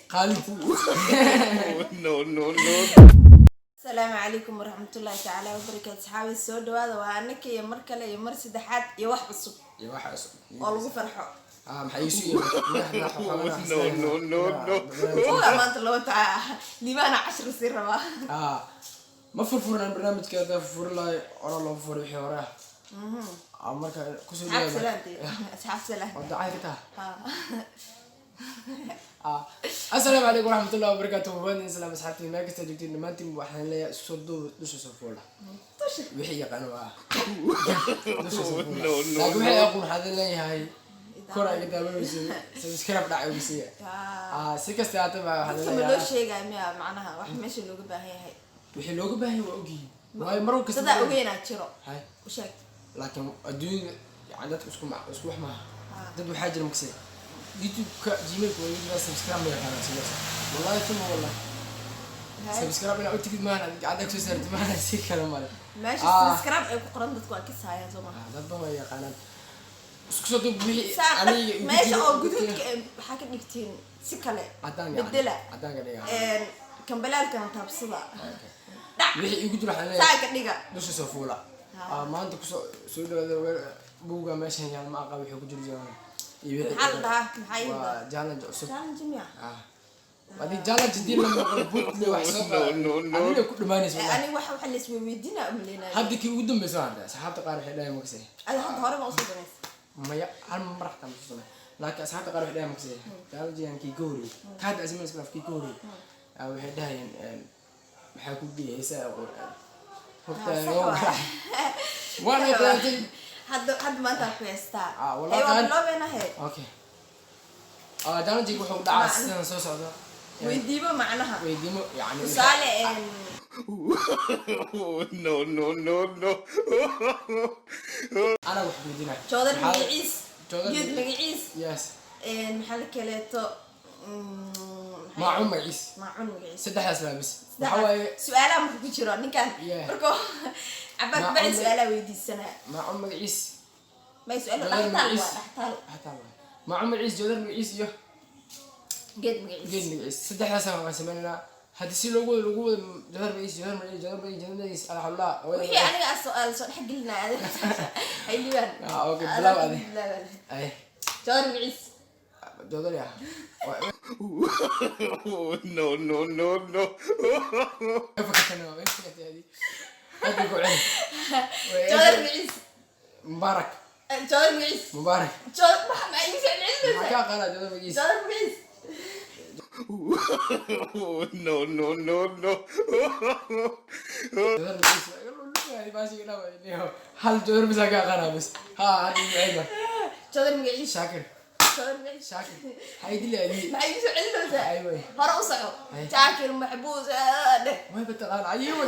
خالد no. السلام عليكم ورحمة الله تعالى وبركاته. صحابي السود هذا وأنك يا مركلة يا مرسي دحات يا واحد الصب يا واحد والله فرحوا محيسي no. هو ما أنت لو تع لما أنا 10 سنين ما ما فرفورنا البرنامج كذا فرفور الله أرى الله فرفور بحواره عمرك كسر أصحاب سلامتي أصحاب سلام ودعاء كتاه السلام عليكم ورحمة الله وبركاته. وين سلام أصحابي ما كنت جديد ما أنتي وإحنا ليا صدوا دوش سفولة وحي قنوا دوش سفولة لكن وحي أقول هذا اللي هاي كورة كده بيسوي سبسكرايب دعوة بيسوي سكست هذا هذا اللي لو شيء جميع معناها واحد ماشي اللي جبه هي وحي لو جبه هو أوجي وهاي مرة كسر صدق أوجينا تشرو هاي وشك لكن الدنيا عندك اسكو معها ده حاجة مكسر يوتيوب جيميل ويوتيوب سبسكرايب يا قناة سياسة والله ثم والله سبسكرايب أنا قلت كده ما أنا قاعدك سوسرت ما أنا سيك كلام ماله ماشي سبسكرايب قرن بتكون كيس هاي زمان ده بما يا قناة اسكو صدق بيه أنا ماشي أو جدود حاجة نكتين سكالة بدلة عدان قليها كم بلال كان تابصلا بيه يقول له حنا ساعة كنيجا دوش سفولة ما أنت سود بوجا ماشي يعني ما أقابل حكوا جرجان محل ده محل ده جالن جوسف جالن جميع بعدين جالن جديد لما قلبوت لي وحسب أنا كل ما نسمع أنا واحد حل اسمه ويدينا أملينا حد كي ودم بسمع سحبت قارب حدا مكسي أنا هاد هارب أوصل بناس ما يا أنا ما رحت مكسي لكن سحبت قارب حدا مكسي قال جيان كي كوري كاد أزمن اسمه كي كوري أو حدا ين محكو بيه يسأل وانا قلت حد ما انت فيستا والله ايوه بالله انا هي اوكي جالن جيك وحو دعس سنه سو سودا ويديبه معناها ويديمو يعني سؤال no. انا وحو ويدينا جودر مقيس جود مقيس يس محل كليتو ما عم مقيس ما عم مقيس سدح اسلام بس waxaa سؤالها ما ku jiro ninkan marko abad baa su'aalaha weydiisana ما عم مقيس ما سؤال dhaxtaal ما عم مقيس جودر مقيس iyo geed maqis saddexdaas aan sameynaa hadii si loogu jodar maqis alhamdulillah wixii aniga su'aal soo xigilnaa ay liban okay bilaw adi ay jodar maqis jodar ya no. فكرنا وين كنت هذه هذه قولي جودر مقيس مبارك جودر مقيس مبارك جودر ما يسأل عنه حكا قال جودر مقيس جودر مقيس no. جودر مقيس يعني ماشي كده هل جودر بس حكا قال بس هذه عيبه جودر مقيس شاكر جودر مقيس شاكر هيدي اللي هذه ما يسأل عنه ايوه هرا وصعو شاكر محبوس ده ما بتقال ايوه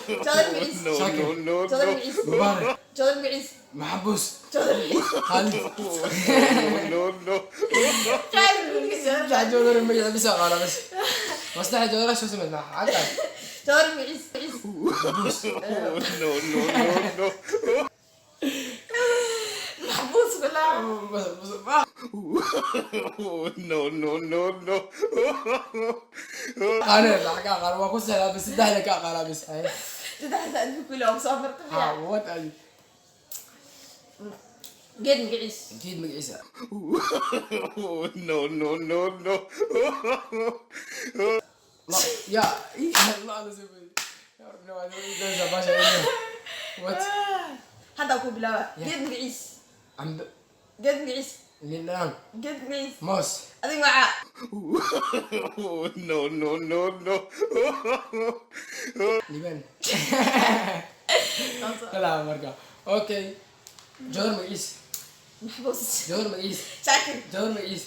جودر مقيس no. جودر مقيس مبارك جودر مقيس محبوس جودر مقيس خالد no. رجع جودر مقيس بس قال بس ده جودر شو اسمه عاد جودر مقيس محبوس no. محبوس كلها بس no. انا حكا قال ما كنت بس ده لك قال بس هاي تحت ألف كيلو مسافر طبيعي وات قال جد مقيس اكيد مقيسه no. لا يا لا انا زبي يا رب نوع ده باشا وات هذا أكو بلا جد مقيس عم جد مقيس للان جد مقيس موس أدي معاه no. لبن لا مرقا اوكي جودر مقيس محبوس جودر مقيس شاكر جودر مقيس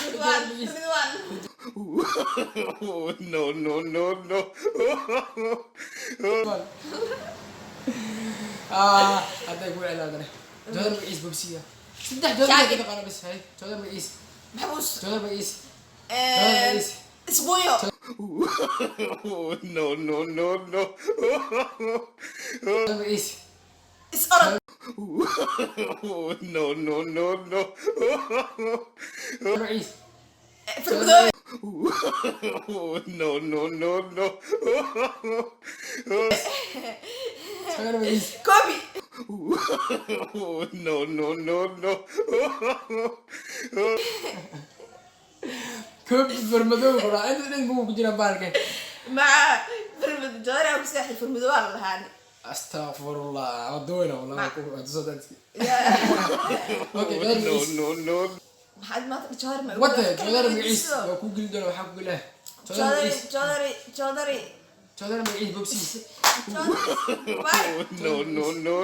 رضوان no. هذا يقول علاقنا جودر مقيس بوبسيه صدق جودر كده قال بس هاي جودر مقيس محبوس جودر مقيس جودر مقيس اسبويو no. جودر مقيس اسقرب no, no, no, no. magaciis farmadoobe No, no, no, no. sagana magaciis koobi No, no, no, no. koob farmadoobe ku dhaca inta dhan buu ku jiraa baalkeen maca farmad joodaraa ku seexday farmadoobe aan lahaan astaqfirullah wadoyna wallahi ku tusadaadki okay No, magaciis no, no. maxaad maanta joodar ma wada joodar magaciis waa ku geli doona waxaa ku gelaha joodari joodari joodari joodar magaciis bobsi No, no, no.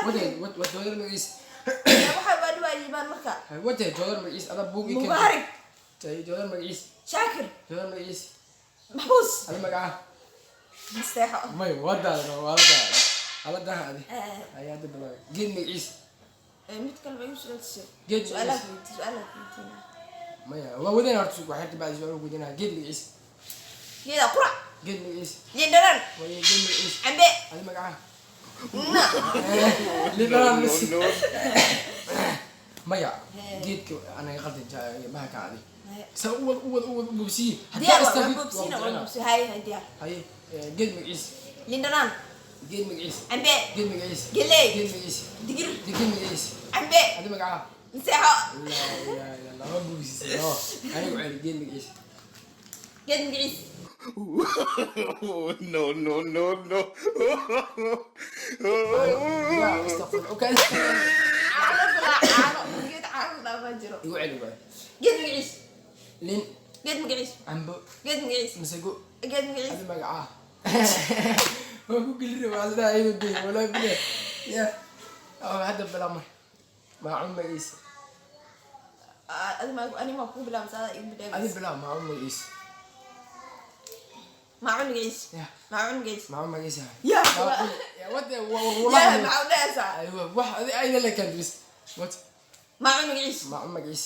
wada wad joodar magaciis waxaa waa dhawaa liibaan marka wada joodar magaciis ada buugi kan mubaarak tay joodar magaciis shaakir joodar magaciis maxbuus ada magaca nasteexo may wadaadna waalada aladaha adi ayaa dad badan geed magaciis mid kale bay u socodsiisay geed su'aalaad magaciis su'aalaad weydiina maya waa wadana horta waxay tibaa su'aal ugu weydiinaa geed magaciis geeda qurac geed magaciis liindhanaan way geed magaciis cambe ada magaca na lidaan No, no. maya geedka anaga qaldan jaay ma ka adi Maya. sa uwad bubsi diyaar waa bobsina waa bobsi hay hay diyaar haye geed magaciis liindhanaan geed magaciis cambe geed magaciis geley geed magaciis digir geed magaciis cambe ada magaca nasteexo la ilaha illa allah ma bubsi oo anigu celi geed magaciis geed magaciis No, no, no, no. ya astaqfir okay caano bilaa caano geed caano dhaafaa jiro igu celi waay geed magaciis lin geed magaciis cambo geed magaciis masago geed magaciis ada magaca waa ku geli rabaa sida ayuu day wala biya ya hadda bilama maacun magaciis ani ma ku bilaab saada igu bilaab adi bilaa maacun magaciis maacun magaciis ya maacun magaciis maacun magaciis ya ya wada ya wallahi maacun dhaasa ايوه واحد اين اللي كان بس وات maacun magaciis مع امك ايش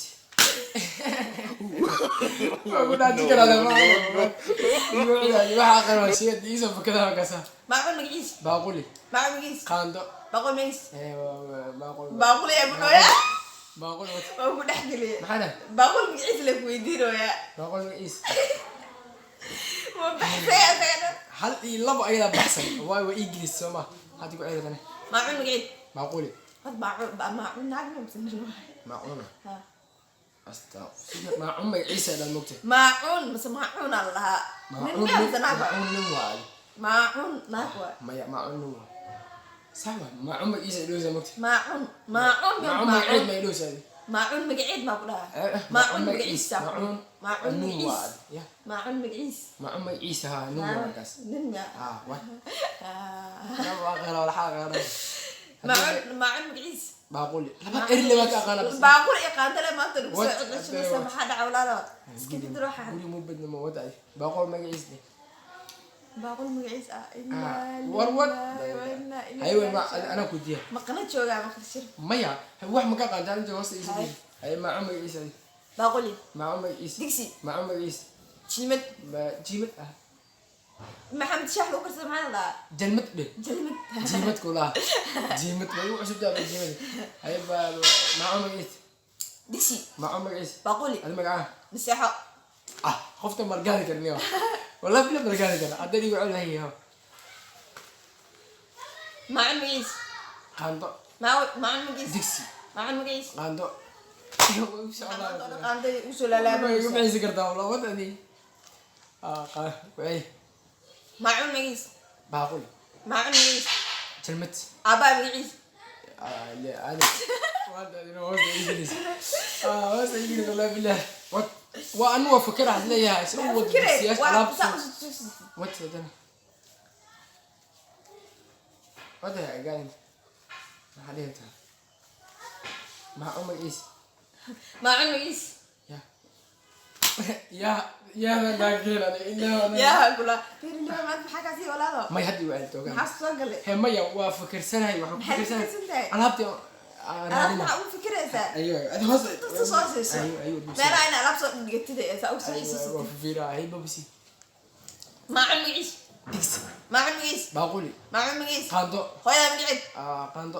اقول اديك انا ما يقول لي واحد اخر شيء دي يسوي كذا كذا maacun magaciis باقولي maacun magaciis قاندو baqol magaciis ايوه باقول baaqul yaa bunoya باقول وات waa ku dhex geliye محنا baaqul magaciis la weydiinooya باقول ايش waa baxsay asagana هل لبا ايلا بحسن واي انجليز سما هاتي قاعده انا maacun magaciis باقولي had maacun naag ma msanaa معقوله ha استغفر مع امك عيسى للمكتب maacun mase maacun aan lahaa nin miyaa mase naag waa معقول نوال maacun naag waa ما يا معقول نوال سوا مع امك عيسى لوزا مكتب maacun maacun مع امك عيد ما يلوز هذه maacun magaciid maa ku dhahaa معقول maacun عيسى magaciisa معقول maacun magaciis نوال يا maacun magaciis مع امك عيسى ها نوال كاس nin miyaa اه وين لا غير ولا حاجه غير maacun magaciis باقول لما ارلي ما كان بس baaqul iyo qaandale maanta lagu soo What? codcodsanaysa maxaa dhaca walaalo iska did ruuxa قولي مو بدنا ما ودعي باقول ما عيسى baaqul magaciis ah ورود ايوه ما انا كنت maqana joogaa maqashir ميا واحد ما كان قاعد جوا وسط هاي. اي مع امك عيسى baaquli مع امك عيسى digsi مع امك عيسى jilmad جيمت maxamed shaax lagu karsada maxaa la dhahaa جلمت به jalmad جيمت كلها جيمت ما يوحش بتاع جيمت هاي مع امك عيسى digsi مع امك عيسى baaquli هذا معاه naseexo خفت مرقاني كان اليوم والله بلا مرقاني كان عدني يقعد هي ها maacun magaciis قاندو maacun magaciis ديكسي maacun magaciis قاندو ان شاء الله qaanday usoo ما laalaabaysa يعيش كرتا والله ودني قا وعي maacun magaciis باقول maacun magaciis جلمت aabaa magaciis لا انا والله انا هو انجليز هو انجليز والله بالله وانا افكر عليها شو هو السياسه على وات ده هذا قاعد ما حليتها مع ام ايش maacun magaciis يا انا داخل انا yaa kula fiiriyo maad maxaa ka sii walaalo ما يهدي وعد توقع maxaa soo galay هي ميا وافكر سنه وحب maxaad فكر سنه fikirsantahay انا هبتي alaab maxaa u fikiraysaa ايوه هذا هو inta soo siiso ايوه meelaha ina alaab soo dhigatida ee saa u soo ايوه isiisatid وفي فيرا هي ببسي maacun magaciis digsi معمل مقيس baaquli معمل مقيس qaando هويدا مقعد qaando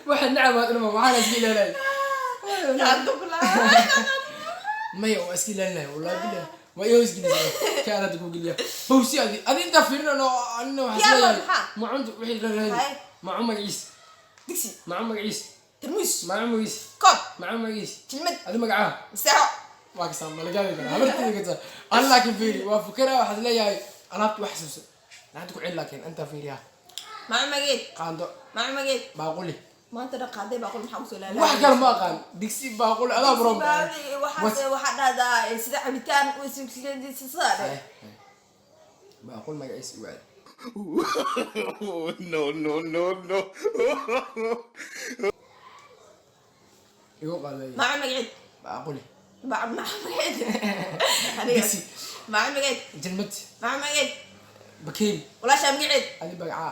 waxaan nacbaad inuu waxaan iska ilaalay قاعدو كلها maya waa iska ilaalinaya wallahi billahi waa iyo isgilisa kaana dadku geliya bawsi adi inta fiirino anna waxa يلا sameeyay محا ma cunto wixii la raadin هاي ma magaciis دكسي ma magaciis ترموس ma magaciis كوب ma magaciis كلمة adi magaca مستحو waa kasam malagaadi kara habartii gata allah ka fiiri waa fikra waxa leeyahay alaabtu wax xasuuso laad ku cil laakiin anta fiiriya معمل مقعد qaando معمل مقعد baaquli ما انت قاعدين بقول محمد ولا wax kale ma aqaan digsi baaquli adaa brom waxaa dhahdaa sida cabitaan wasiisladiisa baaqul magaciis waad no, no, no, no. igu qaaday معمل مقعد baaquli معمل مقعد digsi معمل مقعد jalmad معمل مقعد bakeeri ولا شام مقعد adi magaca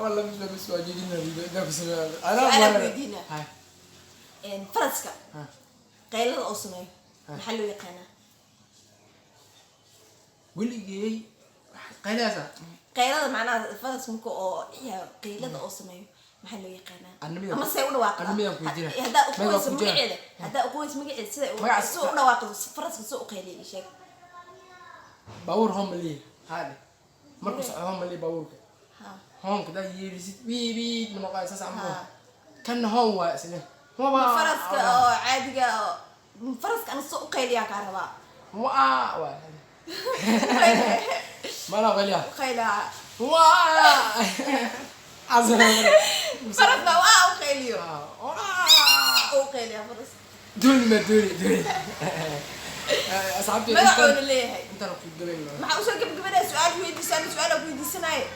والله مش واجدين ده بس سؤال ويدينا هاي فرسكا ها قيلada oo sameeyo maxaa loo yaqaanaa weligay qaylaasa qaylada macnaha faras marka oo qaylada oo sameeyo maxaa loo yaqaanaa Animiga- ama say u dhawaaqdo animiga ku jira. hadaa Magaca uqoys ku jira. magaceeda hadaa uqoys magaceeda sida Magaca- soo u dhawaaqdo faraska soo u qayliyo sheeg baawur homali haade markuu socdo homali baawurka ha honka da yeerisid wiibi ma noqay saas amro ha kan hon waa isna ma faraska oo caadiga oo faraska ana soo u qayliyaa ka rabaa waa mala qaliya qayla waa azra faraska waa u qayliyo u qayliya faras دول أصحابي magacoona leeyahay أنت رح تقولين maxaa usoo gabagabanaya su-aal weydiisaan su-aal weydiisanaaye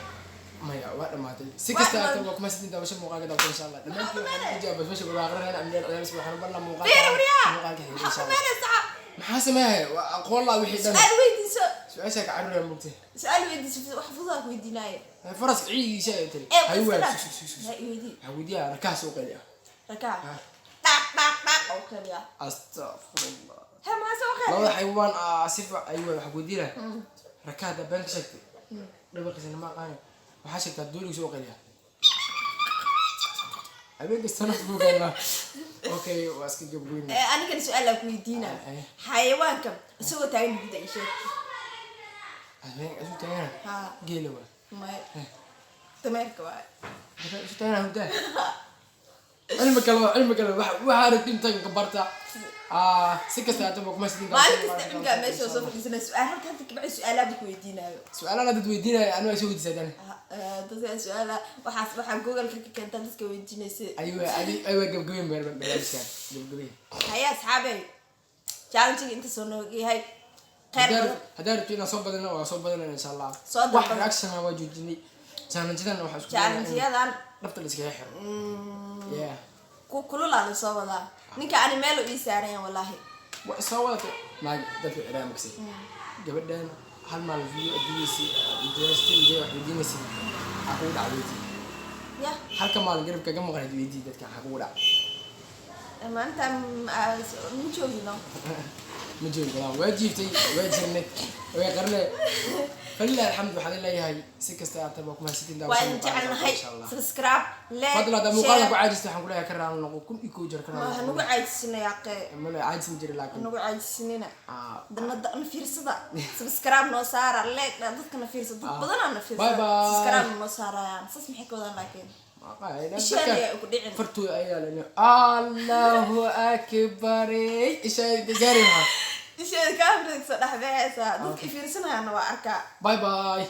ما يا واحد ما تدري سكست أكتب وكم سنين ده وش مقاعد ده إن شاء الله لما أنت إجابة وش بقرر أنا عندي أنا اسمه حرب الله مقاعد فين وريا مقاعد إن شاء الله xaqmeena saca محاسب ما هي أقول الله وحيد أنا su-aal weydiiso سؤال شيء عرّ يا مبتي su-aal weydiiso wax fudaad weydiinaaye فرس عيد شيء تري ee أيوة weydii هودي أنا كاس وقليا rakaa dhaq dhaq dhaq oo kaliya أستغفر الله ha maa soo لو qeexay حيوان صفة أيوة هودي له ركاد بنك شكل دبل قسنا ما قاني وحاشك تدوري سوق ليها أبيك استنى فوق الله أوكي واسكت جبرين anigana su-aal aan ku weydiinaa xayawaanka isagoo taagan gudda ay sheeg أبيك أشوف تانا ha جيلوا may dameerka waay أشوف تانا هودا علمك الله وحارك أنت كبرتا سكست أتبقى ما سدين maalin kasta cungaa meesha soo fadhiisana su-aal halka hadda kabacdi su-aalaaba ku weydiinaayo سؤال أنا تدويدينا أنا أشوف تسألني dadka su-aala waxaa googalka ka keentaa dadka weydiinaysa أيوة جبجبين بلاش كان جبجبين haya asxaabey challenge-ga inta soo noogyahay khayr badan هدار تينا صوب بدنا إن شاء الله صوب واحد بدنا. أكشن ما وجودني كان جدا وحش challenge-yadan نفط الإسكاحر يا kululaa la soo wadaa ninka ani meel u ii saarayan wallaahi وصوت ما دفع إعلام كسي قبل هل ما الفيديو أديسي جلستي جاي واحد يدينسي أقول عويتي ya هل كمان قرب كجمع غير يدي ده كان أقول maanta ma joogino مجول كلام واجيبتي واجينك ويقرنا فلله الحمد وحد الله هاي سكست أتبقى ما ستين داوس waan jecelnahay subscribe like فضل هذا مقالة وعاجز تحن كلها كرام نقول كل يكوجر كرام hanugu caajisina yaaqe ما عاجز مجري لكن hanugu caajisinina danada na fiirsada subscribe noo saara like dadka na fiirsada dad badan na fiirsada Bye bye. subscribe noo saarayaan sas maxay ka wadaan laakiin isheen ay ku dhicin فرتو أيال الله أكبر إيش جاري معه isheen ka amraysa dhaxbeeysa dadka fiirsanayaan waa arkaa باي باي